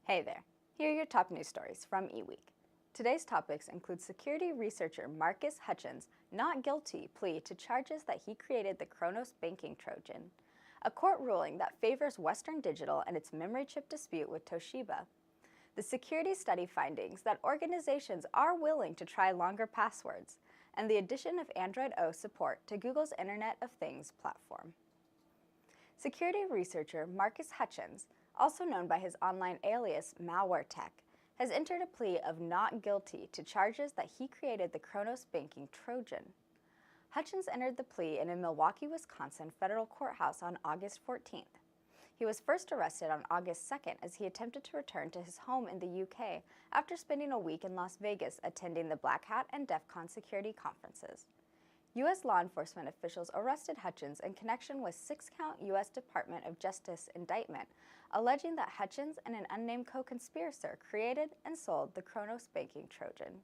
Hey there, here are your top news stories from eWEEK. Today's topics include security researcher Marcus Hutchins' not guilty plea to charges that he created the Kronos banking Trojan, a court ruling that favors Western Digital and its memory chip dispute with Toshiba, the security study findings that organizations are willing to try longer passwords, and the addition of Android O support to Google's Internet of Things platform. Security researcher Marcus Hutchins, also known by his online alias MalwareTech, has entered a plea of not guilty to charges that he created the Kronos banking Trojan. Hutchins entered the plea in a Milwaukee, Wisconsin federal courthouse on August 14th. He was first arrested on August 2nd as he attempted to return to his home in the UK after spending a week in Las Vegas attending the Black Hat and DEF CON security conferences. U.S. law enforcement officials arrested Hutchins in connection with 6-count U.S. Department of Justice indictment alleging that Hutchins and an unnamed co-conspirator created and sold the Kronos banking Trojan.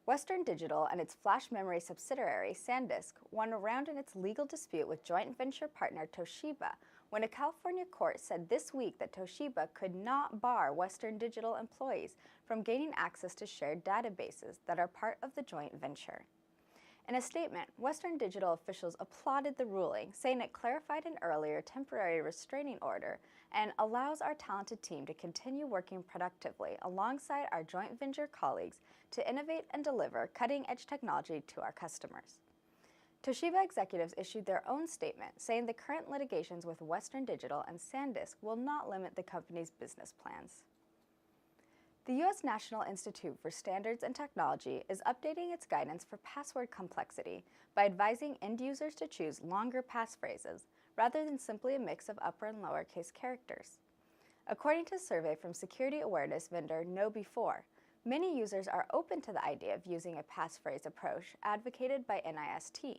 Western Digital and its flash memory subsidiary SanDisk won a round in its legal dispute with joint venture partner Toshiba when a California court said this week that Toshiba could not bar Western Digital employees from gaining access to shared databases that are part of the joint venture. In a statement, Western Digital officials applauded the ruling, saying it clarified an earlier temporary restraining order and allows our talented team to continue working productively alongside our joint venture colleagues to innovate and deliver cutting-edge technology to our customers. Toshiba executives issued their own statement, saying the current litigations with Western Digital and SanDisk will not limit the company's business plans. The U.S. National Institute for Standards and Technology is updating its guidance for password complexity by advising end users to choose longer passphrases rather than simply a mix of upper and lowercase characters. According to a survey from security awareness vendor KnowBe4, many users are open to the idea of using a passphrase approach advocated by NIST.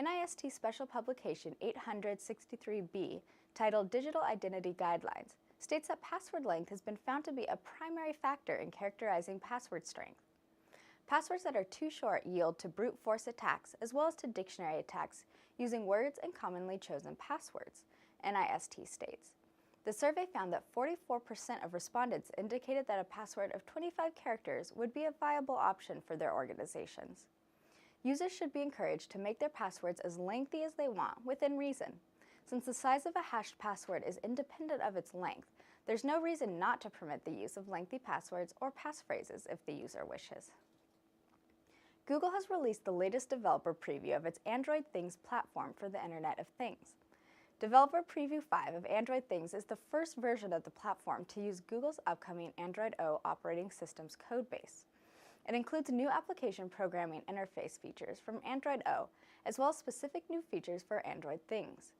NIST Special Publication 863B, titled Digital Identity Guidelines, states that password length has been found to be a primary factor in characterizing password strength. Passwords that are too short yield to brute force attacks as well as to dictionary attacks using words and commonly chosen passwords, NIST states. The survey found that 44% of respondents indicated that a password of 25 characters would be a viable option for their organizations. Users should be encouraged to make their passwords as lengthy as they want within reason. Since the size of a hashed password is independent of its length, there's no reason not to permit the use of lengthy passwords or passphrases if the user wishes. Google has released the latest developer preview of its Android Things platform for the Internet of Things. Developer Preview 5 of Android Things is the first version of the platform to use Google's upcoming Android O operating system's codebase. It includes new application programming interface features from Android O, as well as specific new features for Android Things.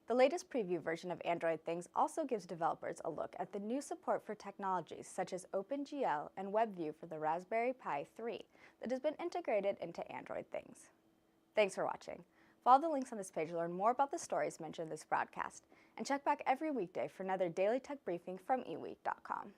The latest preview version of Android Things also gives developers a look at the new support for technologies such as OpenGL and WebView for the Raspberry Pi 3 that has been integrated into Android Things. Thanks for watching. Follow the links on this page to learn more about the stories mentioned in this broadcast, and check back every weekday for another daily tech briefing from eWEEK.com.